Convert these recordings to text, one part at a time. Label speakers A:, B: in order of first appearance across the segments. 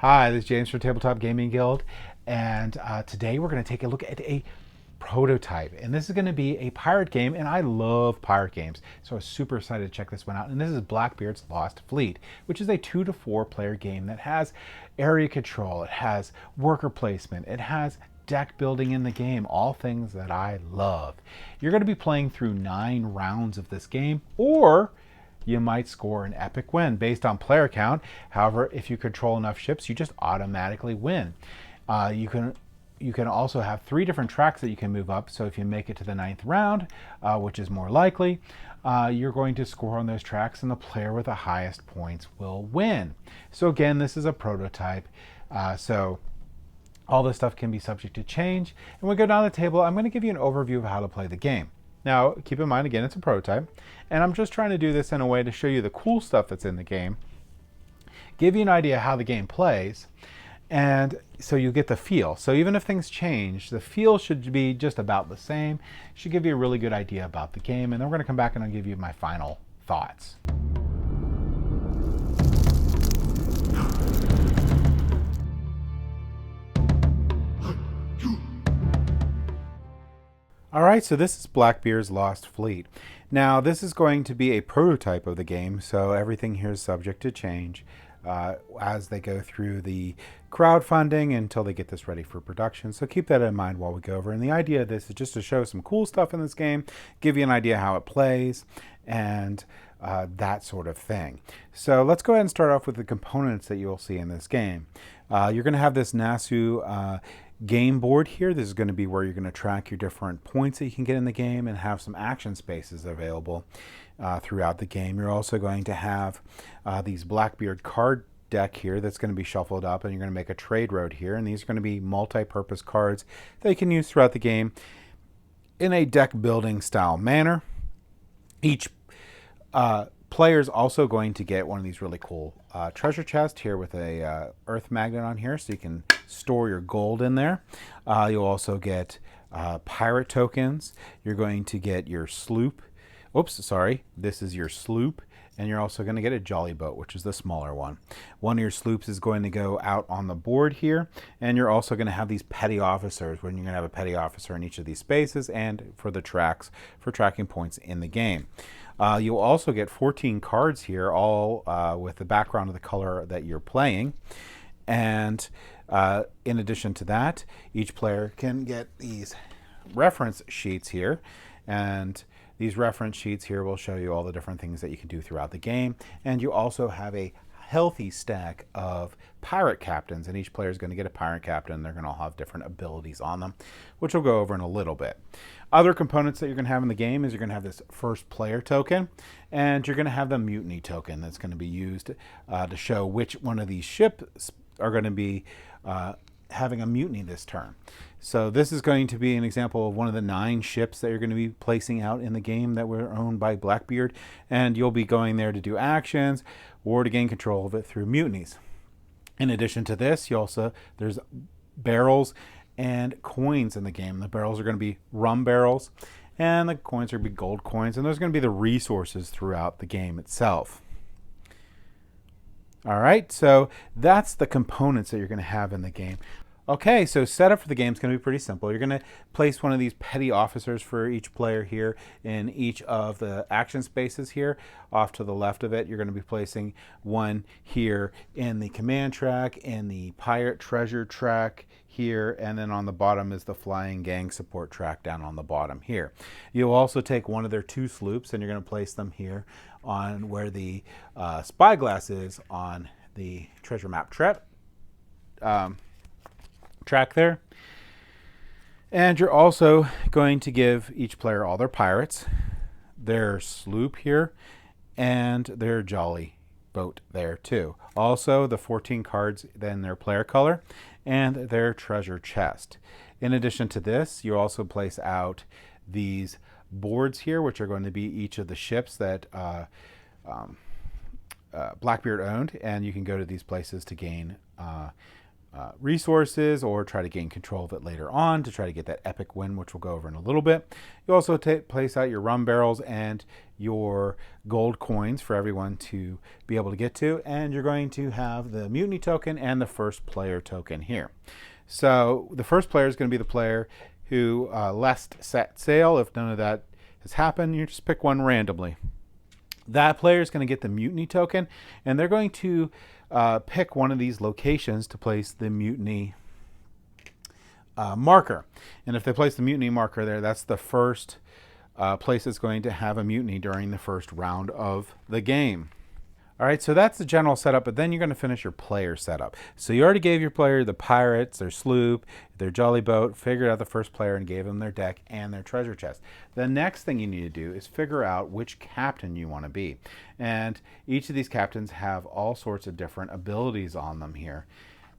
A: Hi, this is James from Tabletop Gaming Guild, and today we're going to take a look at a prototype. And this is going to be a pirate game, and I love pirate games, so I was super excited to check this one out. And this is Blackbeard's Lost Fleet, which is a 2 to 4 player game that has area control, it has worker placement, it has deck building in the game, all things that I love. You're going to be playing through 9 rounds of this game, or you might score an epic win based on player count. However, if you control enough ships, you just automatically win. You can also have 3 different tracks that you can move up. So if you make it to the 9th round, which is more likely, you're going to score on those tracks, and the player with the highest points will win. So again, this is a prototype. So all this stuff can be subject to change. And when we go down the table, I'm going to give you an overview of how to play the game. Now, keep in mind, again, it's a prototype, and I'm just trying to do this in a way to show you the cool stuff that's in the game, give you an idea how the game plays, and so you get the feel. So even if things change, the feel should be just about the same. It should give you a really good idea about the game, and then we're going to come back and I'll give you my final thoughts. All right, so this is Blackbeard's Lost Fleet. Now, this is going to be a prototype of the game, so everything here is subject to change as they go through the crowdfunding until they get this ready for production. So keep that in mind while we go over. And the idea of this is just to show some cool stuff in this game, give you an idea how it plays, and that sort of thing. So let's go ahead and start off with the components that you'll see in this game. You're going to have this Nassau game board here. This is going to be where you're going to track your different points that you can get in the game and have some action spaces available throughout the game. You're also going to have these Blackbeard card deck here that's going to be shuffled up, and you're going to make a trade road here, and these are going to be multi-purpose cards that you can use throughout the game in a deck building style manner. Each player is also going to get one of these really cool treasure chests here with a earth magnet on here, so you can store your gold in there. You'll also get pirate tokens. You're going to get your sloop. Oops, sorry. This is your sloop. And you're also going to get a jolly boat, which is the smaller one. One of your sloops is going to go out on the board here. And you're also going to have these petty officers, when you're going to have a petty officer in each of these spaces, and for the tracks, for tracking points in the game. You'll also get 14 cards here, all with the background of the color that you're playing. And in addition to that, each player can get these reference sheets here, and these reference sheets here will show you all the different things that you can do throughout the game. And you also have a healthy stack of pirate captains, and each player is going to get a pirate captain. They're going to all have different abilities on them, which we'll go over in a little bit. Other components that you're going to have in the game is you're going to have this first player token, and you're going to have the mutiny token that's going to be used to show which one of these ships are going to be having a mutiny this turn. So this is going to be an example of one of the 9 ships that you're going to be placing out in the game that were owned by Blackbeard, and you'll be going there to do actions or to gain control of it through mutinies. In addition to this, there's barrels and coins in the game. The barrels are going to be rum barrels, and the coins are going to be gold coins, and there's going to be the resources throughout the game itself. All right, so that's the components that you're going to have in the game. Okay, so setup for the game is going to be pretty simple. You're going to place one of these petty officers for each player here in each of the action spaces here. Off to the left of it, you're going to be placing one here in the command track, in the pirate treasure track here, and then on the bottom is the flying gang support track down on the bottom here. You'll also take one of their 2 sloops, and you're going to place them here on where the spyglass is on the treasure map track there. And you're also going to give each player all their pirates, their sloop here, and their jolly boat there too. Also the 14 cards, then their player color, and their treasure chest. In addition to this, you also place out these boards here, which are going to be each of the ships that Blackbeard owned, and you can go to these places to gain resources or try to gain control of it later on to try to get that epic win, which we'll go over in a little bit. You also place out your rum barrels and your gold coins for everyone to be able to get to, and you're going to have the mutiny token and the first player token here. So the first player is going to be the player who last set sail. If none of that has happened, you just pick one randomly. That player is going to get the mutiny token, and they're going to pick one of these locations to place the mutiny marker. And if they place the mutiny marker there, that's the first place that's going to have a mutiny during the first round of the game. All right, so that's the general setup, but then you're going to finish your player setup. So you already gave your player the pirates, their sloop, their jolly boat, figured out the first player and gave them their deck and their treasure chest. The next thing you need to do is figure out which captain you want to be. And each of these captains have all sorts of different abilities on them here.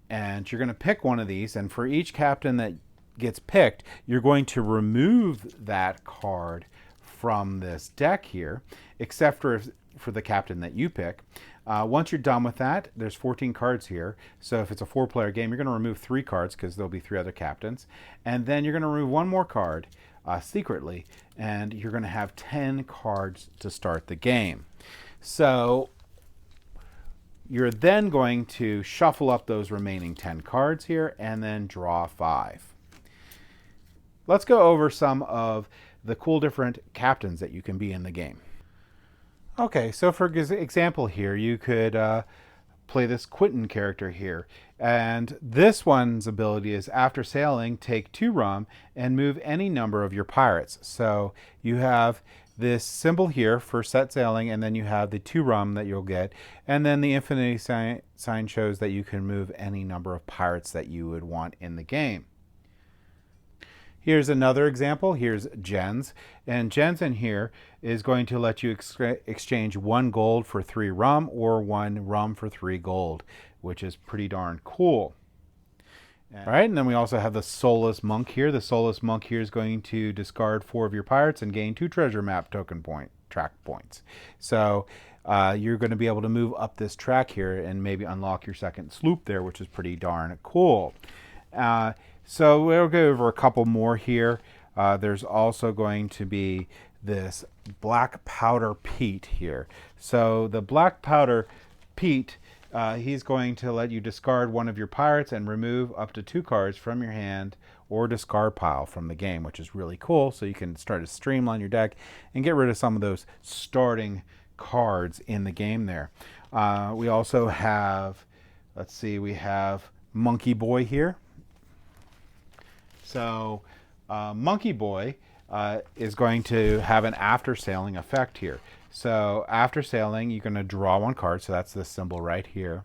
A: And you're going to pick one of these, and for each captain that gets picked, you're going to remove that card from this deck here, except for the captain that you pick. Once you're done with that, there's 14 cards here. So if it's a 4-player game, you're going to remove 3 cards because there'll be 3 other captains. And then you're going to remove 1 more card secretly, and you're going to have 10 cards to start the game. So you're then going to shuffle up those remaining 10 cards here and then draw 5. Let's go over some of the cool different captains that you can be in the game. Okay, so for example here, you could play this Quentin character here. And this one's ability is after sailing, take 2 rum and move any number of your pirates. So you have this symbol here for set sailing, and then you have the 2 rum that you'll get. And then the infinity sign shows that you can move any number of pirates that you would want in the game. Here's another example. Here's Jens. And Jens in here is going to let you exchange 1 gold for 3 rum or 1 rum for 3 gold, which is pretty darn cool. All right, and then we also have the Soulless Monk here. The Soulless Monk here is going to discard 4 of your pirates and gain 2 treasure map token track points. So you're going to be able to move up this track here and maybe unlock your second sloop there, which is pretty darn cool. So we'll go over a couple more here. There's also going to be this Black Powder Pete here. So the Black Powder Pete, he's going to let you discard 1 of your pirates and remove up to 2 cards from your hand or discard pile from the game, which is really cool. So you can start to streamline your deck and get rid of some of those starting cards in the game there. We also have, let's see, we have Monkey Boy here. So Monkey Boy is going to have an after sailing effect here. So after sailing, you're going to draw 1 card. So that's this symbol right here.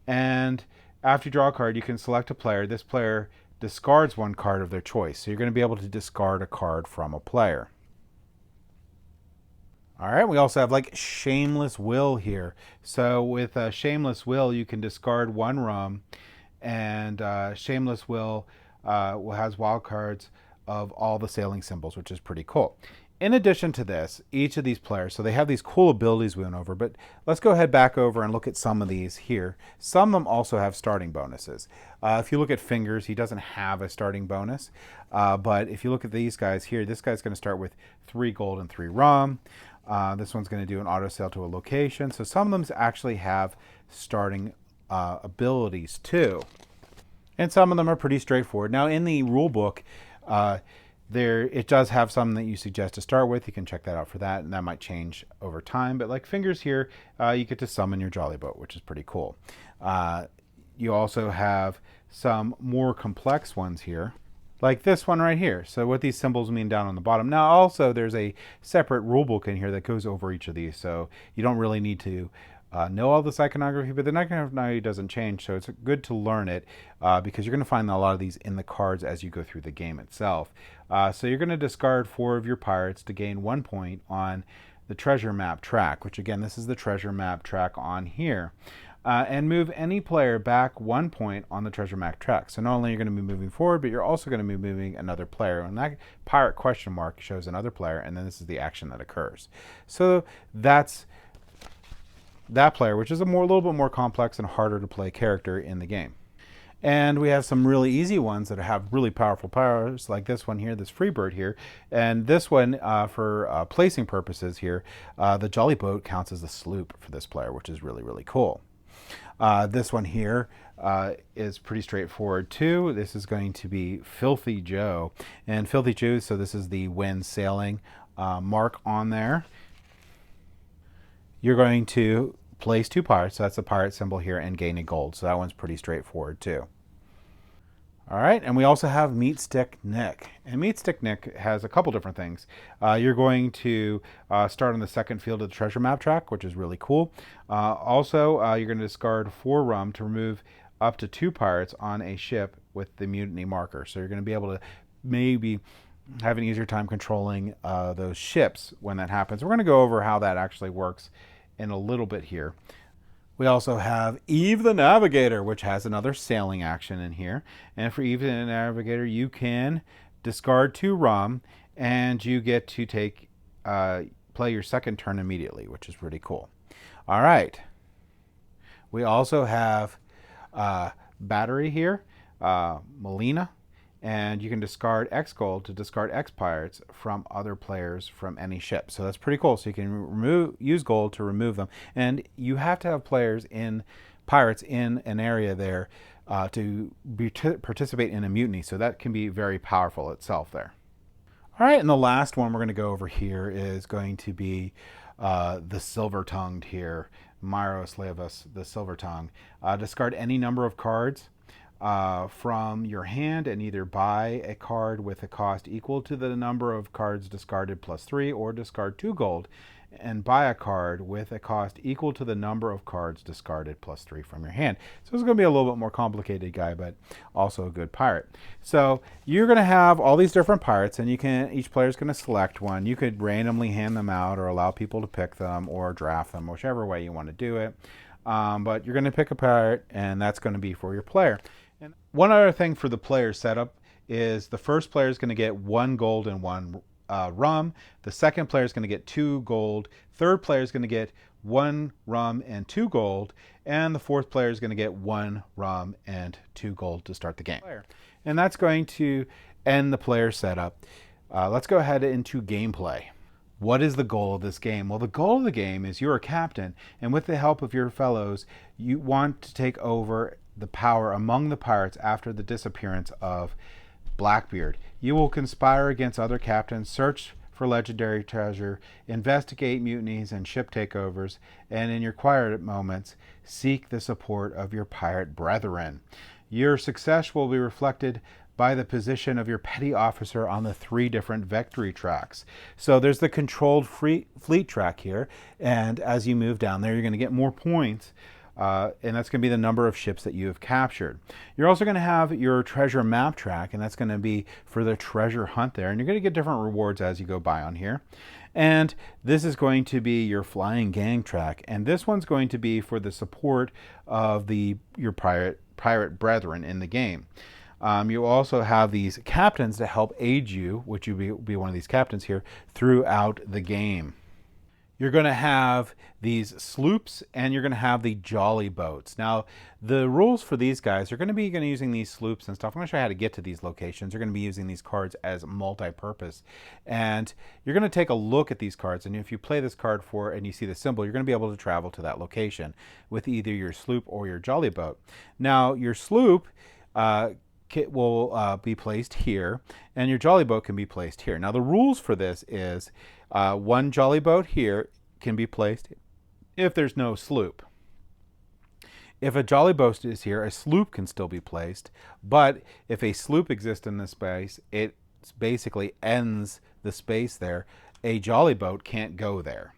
A: And after you draw a card, you can select a player. This player discards 1 card of their choice. So you're going to be able to discard a card from a player. All right, we also have like Shameless Will here. So with Shameless Will, you can discard 1 rum, and Shameless Will has wild cards of all the sailing symbols, which is pretty cool. In addition to this, each of these players, so they have these cool abilities we went over, but let's go ahead back over and look at some of these here. Some of them also have starting bonuses. If you look at Fingers, he doesn't have a starting bonus, but if you look at these guys here, this guy's going to start with 3 gold and 3 rum. This one's going to do an auto sail to a location. So some of them actually have starting abilities too. And some of them are pretty straightforward. Now in the rule book, it does have some that you suggest to start with. You can check that out for that, and that might change over time. But like Fingers here, you get to summon your jolly boat, which is pretty cool. You also have some more complex ones here, like this one right here. So what these symbols mean down on the bottom. Now also there's a separate rule book in here that goes over each of these, so you don't really need to know all this iconography, but the iconography doesn't change, so it's good to learn it because you're going to find a lot of these in the cards as you go through the game itself. So you're going to discard 4 of your pirates to gain 1 point on the treasure map track, which again, this is the treasure map track on here. And move any player back 1 point on the treasure map track. So not only are you going to be moving forward, but you're also going to be moving another player. And that pirate question mark shows another player, and then this is the action that occurs. So that's that player, which is a little bit more complex and harder to play character in the game. And we have some really easy ones that have really powerful powers, like this one here, this Freebird here. And this one, for placing purposes here, the Jolly Boat counts as the sloop for this player, which is really, really cool. This one here is pretty straightforward too. This is going to be Filthy Joe. And Filthy Joe, so this is the wind sailing mark on there. You're going to place 2 pirates, so that's the pirate symbol here, and gain a gold. So that one's pretty straightforward too. All right, and we also have Meat Stick Nick. And Meat Stick Nick has a couple different things. You're going to start on the second field of the treasure map track, which is really cool. Also, you're going to discard 4 rum to remove up to 2 pirates on a ship with the mutiny marker. So you're going to be able to maybe have an easier time controlling those ships when that happens. We're going to go over how that actually works in a little bit here. We also have Eve the Navigator, which has another sailing action in here. And for Eve the Navigator, you can discard 2 rum, and you get to play your second turn immediately, which is pretty cool. All right. We also have Battery here, Melina. And you can discard X gold to discard X pirates from other players from any ship. So that's pretty cool. So you can use gold to remove them. And you have to have pirates in an area there to participate in a mutiny. So that can be very powerful itself there. All right, and the last one we're going to go over here is going to be the Silver-Tongued here, Myros Levas, the Silver-Tongue. Discard any number of cards from your hand and either buy a card with a cost equal to the number of cards discarded plus 3, or discard 2 gold and buy a card with a cost equal to the number of cards discarded plus 3 from your hand. So it's going to be a little bit more complicated guy, but also a good pirate. So you're going to have all these different pirates, and each player is going to select one. You could randomly hand them out or allow people to pick them or draft them, whichever way you want to do it. But you're going to pick a pirate, and that's going to be for your player. And one other thing for the player setup is the first player is going to get 1 gold and 1 rum. The second player is going to get 2 gold. Third player is going to get 1 rum and 2 gold. And the fourth player is going to get 1 rum and 2 gold to start the game. And that's going to end the player setup. Let's go ahead into gameplay. What is the goal of this game? Well, the goal of the game is you're a captain, and with the help of your fellows, you want to take over the power among the pirates after the disappearance of Blackbeard. You will conspire against other captains, search for legendary treasure, investigate mutinies and ship takeovers, and in your quiet moments, seek the support of your pirate brethren. Your success will be reflected by the position of your petty officer on the 3 different victory tracks. So there's the controlled fleet track here, and as you move down there, you're going to get more points. And that's going to be the number of ships that you have captured. You're also going to have your treasure map track, and that's going to be for the treasure hunt there. And you're going to get different rewards as you go by on here. And this is going to be your flying gang track. And this one's going to be for the support of your pirate brethren in the game. You also have these captains to help aid you, which you be one of these captains here, throughout the game. You're going to have these sloops, and you're going to have the jolly boats. Now, the rules for these guys are going to be using these sloops and stuff. I'm going to show you how to get to these locations. You're going to be using these cards as multi-purpose. And you're going to take a look at these cards, and if you play this card and you see the symbol, you're going to be able to travel to that location with either your sloop or your jolly boat. Now, your sloop will be placed here, and your jolly boat can be placed here. Now, the rules for this is 1 jolly boat here can be placed if there's no sloop. If a jolly boat is here, a sloop can still be placed, but if a sloop exists in this space, it basically ends the space there. A jolly boat can't go there.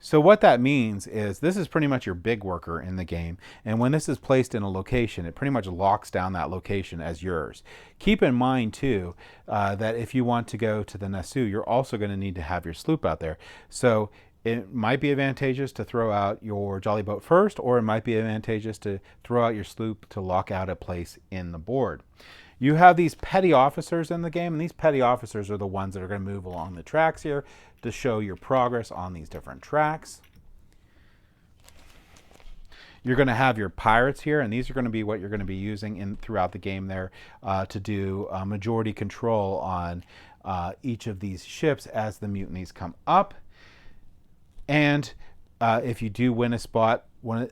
A: So what that means is this is pretty much your big worker in the game, and when this is placed in a location, it pretty much locks down that location as yours. Keep in mind too that if you want to go to the Nassau, you're also going to need to have your sloop out there. So it might be advantageous to throw out your jolly boat first, or it might be advantageous to throw out your sloop to lock out a place in the board. You have these petty officers in the game, and these petty officers are the ones that are going to move along the tracks here to show your progress on these different tracks. You're going to have your pirates here, and these are going to be what you're going to be using throughout the game there to do majority control on each of these ships as the mutinies come up. And if you do win a spot, when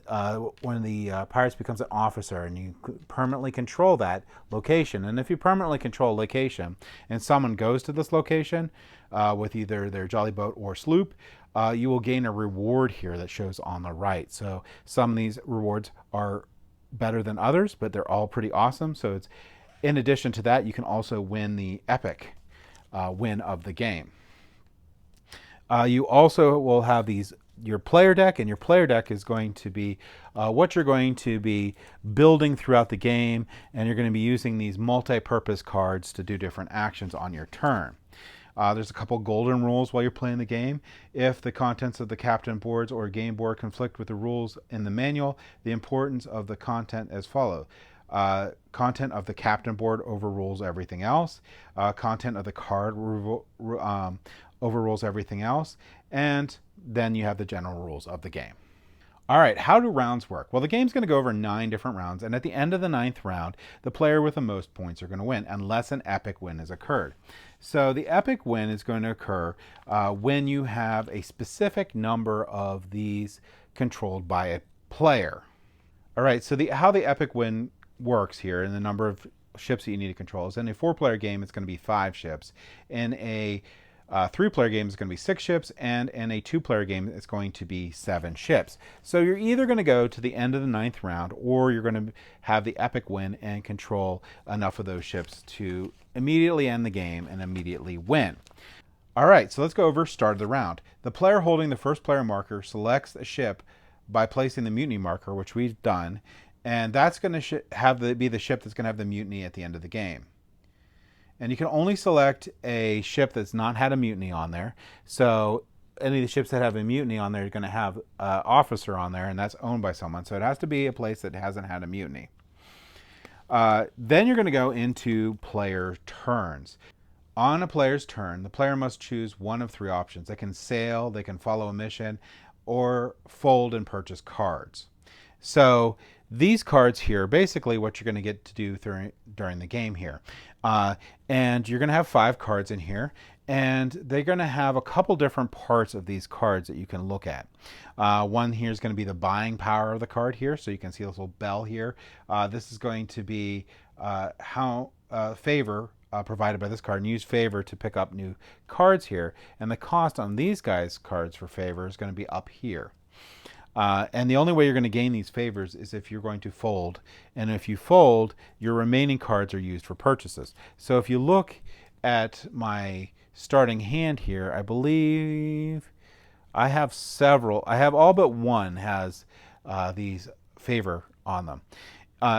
A: the pirates becomes an officer and you permanently control that location, and if you permanently control a location and someone goes to this location with either their jolly boat or sloop, you will gain a reward here that shows on the right. So some of these rewards are better than others, but they're all pretty awesome. So it's, in addition to that, you can also win the epic win of the game. You also will have your player deck, and your player deck is going to be what you're going to be building throughout the game, and you're going to be using these multi-purpose cards to do different actions on your turn. There's a couple golden rules while you're playing the game. If the contents of the captain boards or game board conflict with the rules in the manual, the importance of the content as follows. Content of the captain board overrules everything else. Content of the card overrules everything else. And then you have the general rules of the game. All right, how do rounds work? Well, the game's going to go over 9 different rounds, and at the end of the 9th round, the player with the most points are going to win, unless an epic win has occurred. So the epic win is going to occur when you have a specific number of these controlled by a player. All right, so how the epic win works here, and the number of ships that you need to control, is in a 4-player game, it's going to be 5 ships. In a 3-player game is going to be 6 ships, and in a 2-player game it's going to be 7 ships. So you're either going to go to the end of the 9th round, or you're going to have the epic win and control enough of those ships to immediately end the game and immediately win. All right, so let's go over start of the round. The player holding the first player marker selects a ship by placing the mutiny marker, which we've done, and that's going to be the ship that's going to have the mutiny at the end of the game. And you can only select a ship that's not had a mutiny on there. So any of the ships that have a mutiny on there are going to have an officer on there, and that's owned by someone. So it has to be a place that hasn't had a mutiny. Then you're going to go into player turns. On a player's turn, the player must choose one of 3 options. They can sail, they can follow a mission, or fold and purchase cards. So these cards here are basically what you're going to get to do during the game here. And you're going to have 5 cards in here, and they're going to have a couple different parts of these cards that you can look at. One here is going to be the buying power of the card here, so you can see this little bell here. This is going to be how favor provided by this card, and use favor to pick up new cards here. And the cost on these guys' cards for favor is going to be up here. And the only way you're going to gain these favors is if you're going to fold. And if you fold, your remaining cards are used for purchases. So if you look at my starting hand here, I believe I have several. I have all but one has these favor on them.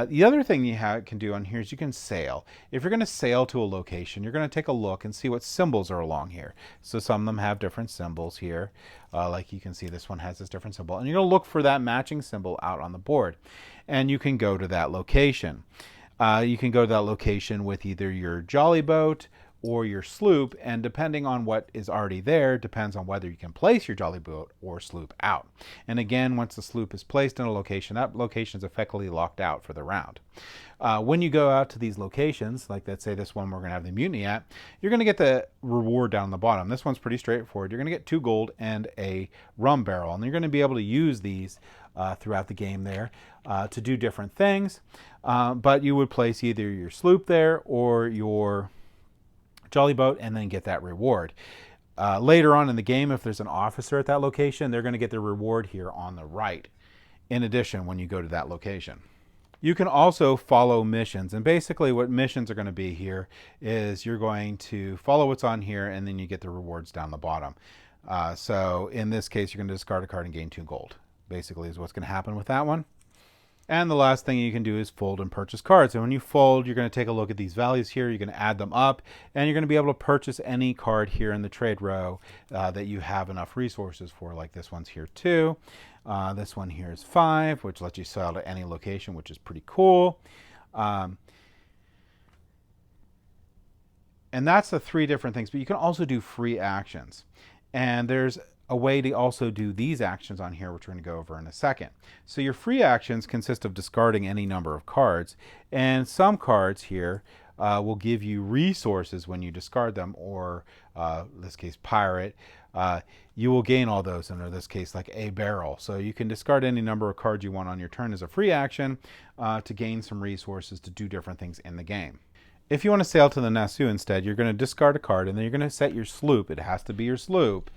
A: The other thing you can do on here is you can sail. If you're going to sail to a location, you're going to take a look and see what symbols are along here. So some of them have different symbols here. Like you can see this one has this different symbol. And you're going to look for that matching symbol out on the board. And you can go to that location. You can go to that location with either your jolly boat or your sloop, and depending on what is already there, depends on whether you can place your jolly boat or sloop out. And again, once the sloop is placed in a location, that location is effectively locked out for the round. When you go out to these locations, like let's say this one we're going to have the mutiny at, you're going to get the reward down the bottom. This one's pretty straightforward. You're going to get 2 gold and a rum barrel, and you're going to be able to use these throughout the game there to do different things. But you would place either your sloop there or your jolly boat and then get that reward. Later on in the game, if there's an officer at that location, they're going to get their reward here on the right, in addition, when you go to that location. You can also follow missions, and basically what missions are going to be here is you're going to follow what's on here, and then you get the rewards down the bottom. So in this case, you're going to discard a card and gain 2 gold, basically is what's going to happen with that one. And the last thing you can do is fold and purchase cards. And when you fold, you're going to take a look at these values here. You're going to add them up, and you're going to be able to purchase any card here in the trade row that you have enough resources for. Like this one's here 2. This one here is 5, which lets you sell to any location, which is pretty cool. And that's the 3 different things. But you can also do free actions. And there's a way to also do these actions on here, which we're going to go over in a second. So your free actions consist of discarding any number of cards, and some cards here will give you resources when you discard them, or in this case pirate. You will gain all those, and in this case like a barrel. So you can discard any number of cards you want on your turn as a free action to gain some resources to do different things in the game. If you want to sail to the Nassau instead, you're going to discard a card, and then you're going to set your sloop. It has to be your sloop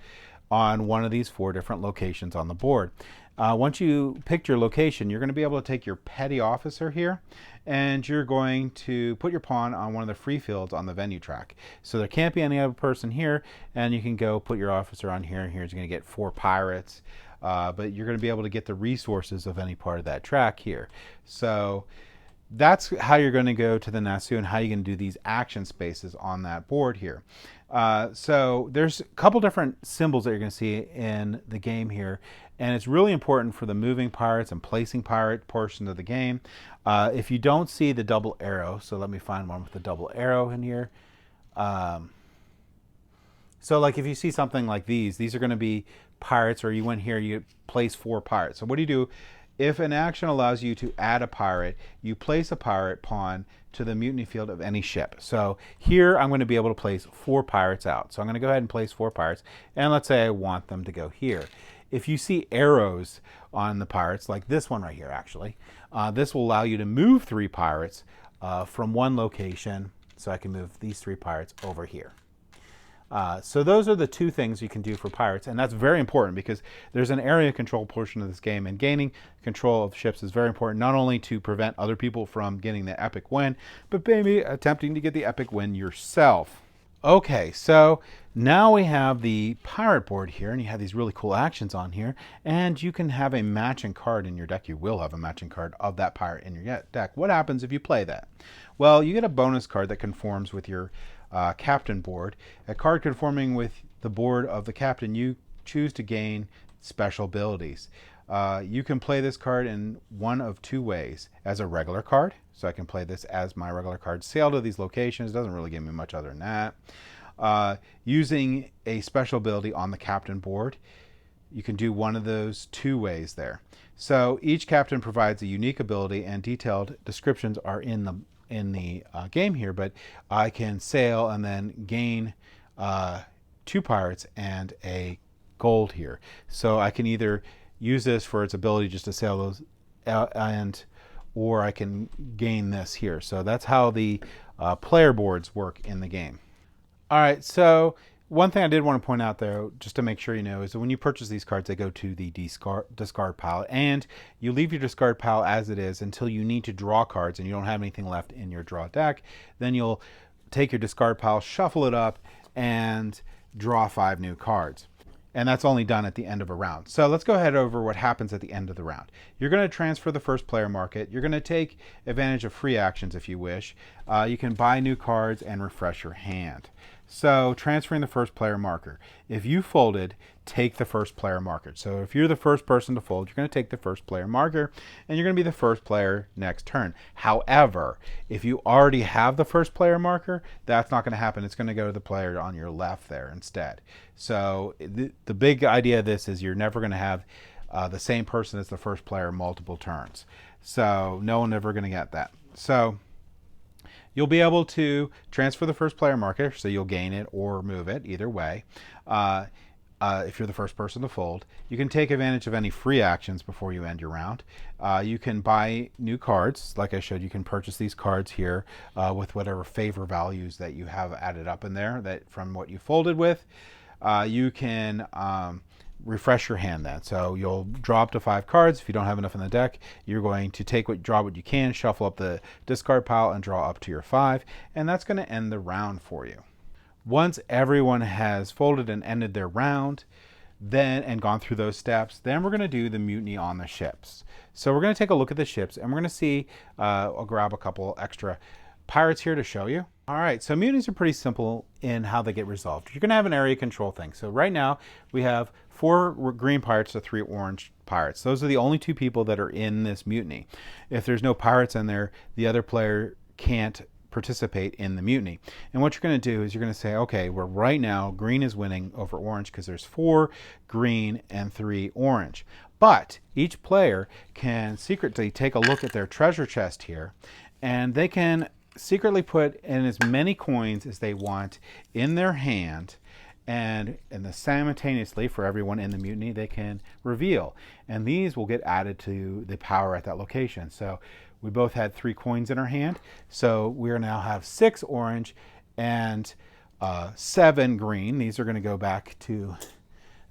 A: on one of these 4 different locations on the board. Once you picked your location, you're going to be able to take your petty officer here, and you're going to put your pawn on one of the free fields on the venue track. So there can't be any other person here, and you can go put your officer on here, and here's going to get 4 pirates, but you're going to be able to get the resources of any part of that track here. So that's how you're going to go to the Nassau and how you can do these action spaces on that board here. So there's a couple different symbols that you're going to see in the game here, and it's really important for the moving pirates and placing pirate portion of the game. If you don't see the double arrow, so let me find one with the double arrow in here. So like if you see something like these are going to be pirates, or you went here, you place 4 pirates. So what do you do? If an action allows you to add a pirate, you place a pirate pawn to the mutiny field of any ship. So here I'm going to be able to place 4 pirates out. So I'm going to go ahead and place 4 pirates, and let's say I want them to go here. If you see arrows on the pirates, like this one right here actually, this will allow you to move 3 pirates from one location. So I can move these 3 pirates over here. So those are the 2 things you can do for pirates, and that's very important because there's an area control portion of this game, and gaining control of ships is very important, not only to prevent other people from getting the epic win, but maybe attempting to get the epic win yourself. Okay, so now we have the pirate board here, and you have these really cool actions on here, and you can have a matching card in your deck. You will have a matching card of that pirate in your deck. What happens if you play that? Well, you get a bonus card that conforms with your captain board. A card conforming with the board of the captain, you choose to gain special abilities. You can play this card in one of 2 ways. As a regular card, so I can play this as my regular card, sail to these locations, doesn't really give me much other than that. Using a special ability on the captain board, you can do one of those 2 ways there. So each captain provides a unique ability, and detailed descriptions are in the game here, but I can sail and then gain 2 pirates and a gold here. So I can either use this for its ability just to sail those or I can gain this here. So that's how the player boards work in the game. All right, so one thing I did want to point out though, just to make sure you know, is that when you purchase these cards, they go to the discard pile, and you leave your discard pile as it is until you need to draw cards and you don't have anything left in your draw deck. Then you'll take your discard pile, shuffle it up, and draw 5 new cards. And that's only done at the end of a round. So let's go ahead over what happens at the end of the round. You're going to transfer the first player market. You're going to take advantage of free actions if you wish. You can buy new cards and refresh your hand. So transferring the first player marker. If you folded, take the first player marker. So if you're the first person to fold, you're going to take the first player marker, and you're going to be the first player next turn. However, if you already have the first player marker, that's not going to happen. It's going to go to the player on your left there instead. So the big idea of this is you're never going to have the same person as the first player multiple turns. So no one ever going to get that. So you'll be able to transfer the first player marker, so you'll gain it or move it, either way. If you're the first person to fold, you can take advantage of any free actions before you end your round. You can buy new cards. Like I showed, you can purchase these cards here with whatever favor values that you have added up in there that from what you folded with. You can refresh your hand then. So you'll draw up to 5 cards. If you don't have enough in the deck, you're going to draw what you can, shuffle up the discard pile, and draw up to your 5. And that's going to end the round for you. Once everyone has folded and ended their round, and gone through those steps, then we're going to do the mutiny on the ships. So we're going to take a look at the ships, and we're going to see, I'll grab a couple extra pirates here to show you. All right, so mutinies are pretty simple in how they get resolved. You're going to have an area control thing. So right now we have 4 green pirates to 3 orange pirates. Those are the only 2 people that are in this mutiny. If there's no pirates in there, the other player can't participate in the mutiny. And what you're going to do is you're going to say, okay, well, right now green is winning over orange because there's 4 green and 3 orange. But each player can secretly take a look at their treasure chest here, and they can secretly put in as many coins as they want in their hand, and simultaneously for everyone in the mutiny they can reveal, and these will get added to the power at that location. So we both had 3 coins in our hand, so we now have 6 orange and 7 green. These are going to go back to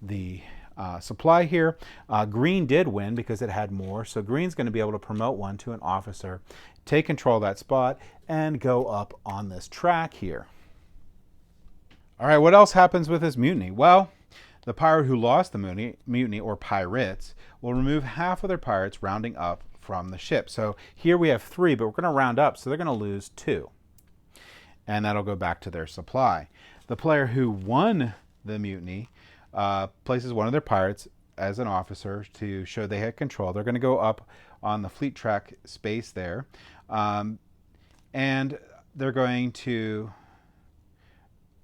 A: the supply here. Green did win because it had more, so green's going to be able to promote one to an officer, take control of that spot, and go up on this track here. All right, what else happens with this mutiny? Well, the pirate who lost the mutiny, or pirates, will remove half of their pirates, rounding up from the ship. So here we have 3, but we're going to round up, so they're going to lose 2. And that'll go back to their supply. The player who won the mutiny places one of their pirates as an officer to show they had control. They're going to go up on the fleet track space there. And they're going to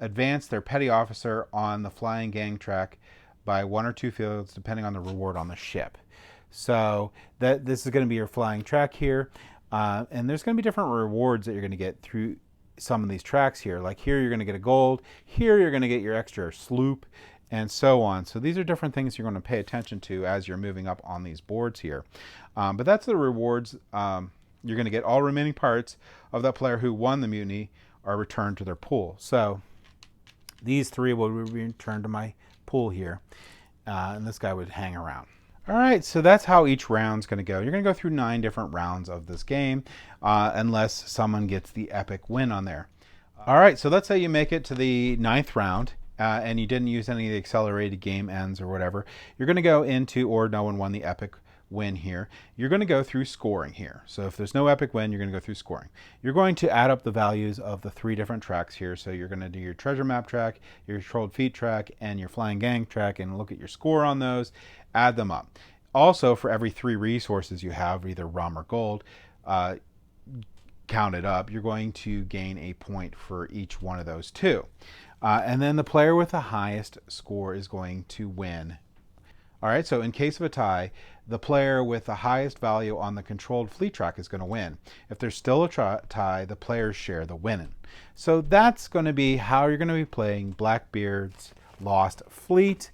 A: advance their petty officer on the flying gang track by 1 or 2 fields, depending on the reward on the ship. So this is going to be your flying track here. And there's going to be different rewards that you're going to get through some of these tracks here. Like here, you're going to get a gold. Here, you're going to get your extra sloop, and so on. So these are different things you're going to pay attention to as you're moving up on these boards here. But that's the rewards. You're going to get all remaining parts of that player who won the mutiny are returned to their pool. So these 3 will be returned to my pool here, and this guy would hang around. All right, so that's how each round's going to go. You're going to go through 9 different rounds of this game, unless someone gets the epic win on there. All right, so let's say you make it to the 9th round, and you didn't use any of the accelerated game ends or whatever. You're going to go into, or no one won the epic win here. You're going to go through scoring here. So if there's no epic win, you're going to go through scoring. You're going to add up the values of the 3 different tracks here. So you're going to do your treasure map track, your controlled feat track, and your flying gang track, and look at your score on those, add them up. Also, for every 3 resources you have, either rum or gold, counted up, you're going to gain a point for each one of those 2. And then the player with the highest score is going to win. All right, so in case of a tie, the player with the highest value on the controlled fleet track is going to win. If there's still a tie, the players share the winning. So that's going to be how you're going to be playing Blackbeard's Lost Fleet.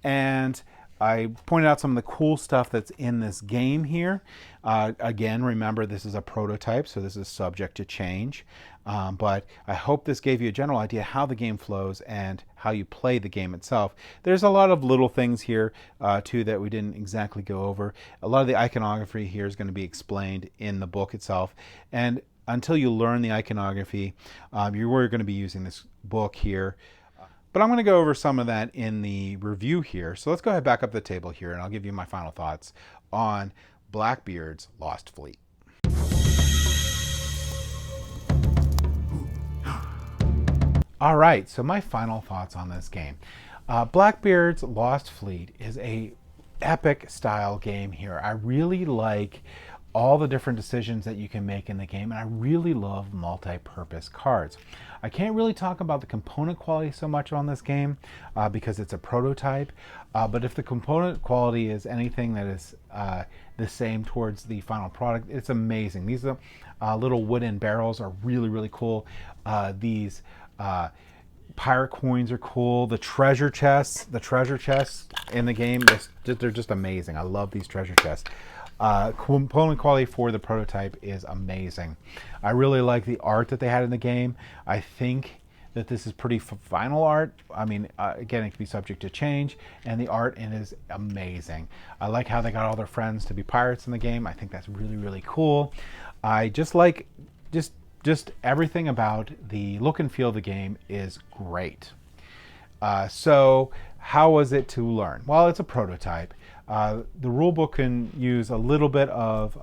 A: And I pointed out some of the cool stuff that's in this game here. Again, remember, this is a prototype, so this is subject to change. But I hope this gave you a general idea how the game flows and how you play the game itself. There's a lot of little things here, too, that we didn't exactly go over. A lot of the iconography here is going to be explained in the book itself. And until you learn the iconography, you're going to be using this book here. But I'm going to go over some of that in the review here. So let's go ahead back up the table here, and I'll give you my final thoughts on Blackbeard's Lost Fleet. All right, so my final thoughts on this game. Blackbeard's Lost Fleet is a epic style game here. I really like all the different decisions that you can make in the game, and I really love multi-purpose cards. I can't really talk about the component quality so much on this game because it's a prototype, but if the component quality is anything that is the same towards the final product, it's amazing. These little wooden barrels are really, really cool. These pirate coins are cool. The treasure chests in the game, they're just amazing. I love these treasure chests. Component quality for the prototype is amazing. I really like the art that they had in the game. I think that this is pretty final art. I mean, again, it can be subject to change, and the art in it is amazing. I like how they got all their friends to be pirates in the game. I think that's really, really cool. I just like just everything about the look and feel of the game is great. So how was it to learn? Well, it's a prototype. The rulebook can use a little bit of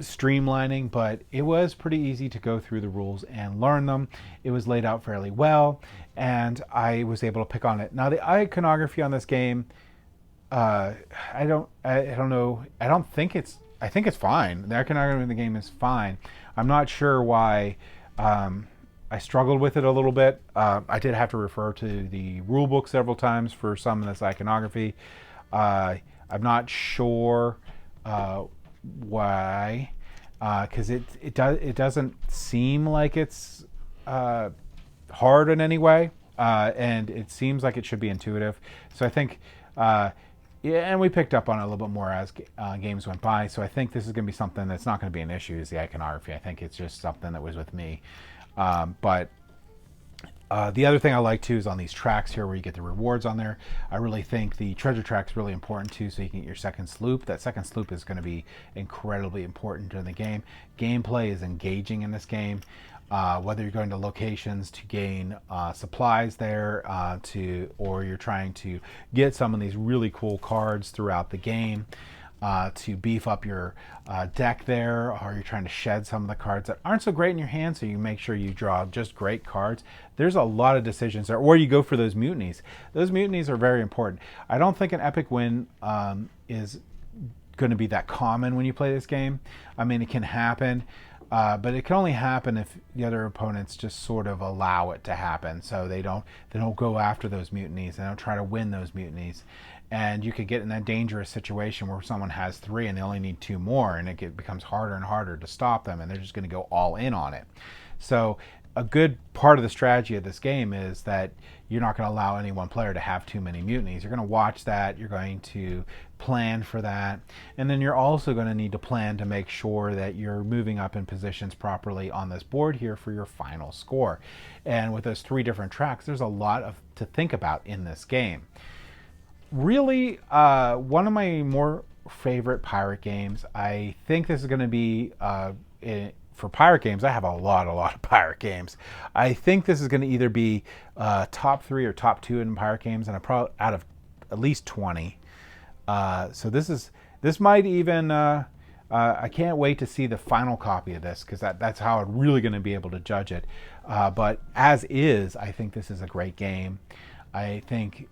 A: streamlining, but it was pretty easy to go through the rules and learn them. It was laid out fairly well, and I was able to pick on it. Now, the iconography on this game, I don't know. I think it's fine. The iconography in the game is fine. I'm not sure why I struggled with it a little bit. I did have to refer to the rule book several times for some of this iconography. I'm not sure why, because it doesn't seem like it's hard in any way, and it seems like it should be intuitive. So I think, yeah, and we picked up on it a little bit more as games went by. So I think this is going to be something that's not going to be an issue, is the iconography. I think it's just something that was with me. But the other thing I like too is on these tracks here where you get the rewards on there. I really think the treasure track's really important too, so you can get your second sloop. That second sloop is going to be incredibly important during the game. Gameplay is engaging in this game. Whether you're going to locations to gain supplies there, or you're trying to get some of these really cool cards throughout the game, to beef up your deck there, or you're trying to shed some of the cards that aren't so great in your hand, so you make sure you draw just great cards. There's a lot of decisions there. Or you go for those mutinies. Those mutinies are very important. I don't think an epic win is going to be that common when you play this game. I mean, it can happen, but it can only happen if the other opponents just sort of allow it to happen. So they don't go after those mutinies. They don't try to win those mutinies. And you could get in that dangerous situation where someone has 3 and they only need 2 more, and it becomes harder and harder to stop them, and they're just going to go all in on it. So a good part of the strategy of this game is that you're not going to allow any one player to have too many mutinies. You're going to watch that. You're going to plan for that. And then you're also going to need to plan to make sure that you're moving up in positions properly on this board here for your final score. And with those 3 different tracks, there's a lot to think about in this game. Really, one of my more favorite pirate games. I think this is going to be, for pirate games, I have a lot of pirate games. I think this is going to either be top 3 or top 2 in pirate games, and probably out of at least 20. So this might even, I can't wait to see the final copy of this, because that's how I'm really going to be able to judge it. But as is, I think this is a great game. I think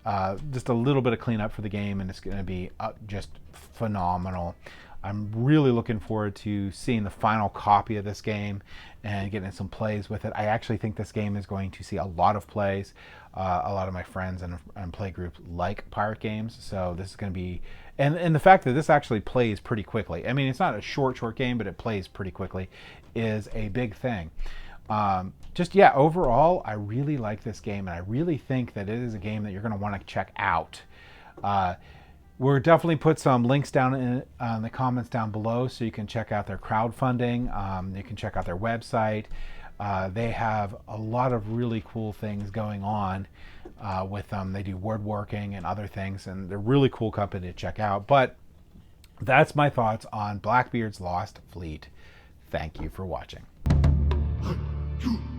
A: just a little bit of cleanup for the game, and it's going to be just phenomenal. I'm really looking forward to seeing the final copy of this game and getting some plays with it. I actually think this game is going to see a lot of plays. A lot of my friends and play groups like pirate games, so this is going to be... And the fact that this actually plays pretty quickly, I mean, it's not a short game, but it plays pretty quickly, is a big thing. Overall, I really like this game, and I really think that it is a game that you're going to want to check out. We'll definitely put some links down in the comments down below, so you can check out their crowdfunding. You can check out their website. They have a lot of really cool things going on with them. They do woodworking and other things, and they're a really cool company to check out. But that's my thoughts on Blackbeard's Lost Fleet. Thank you for watching. 1, 2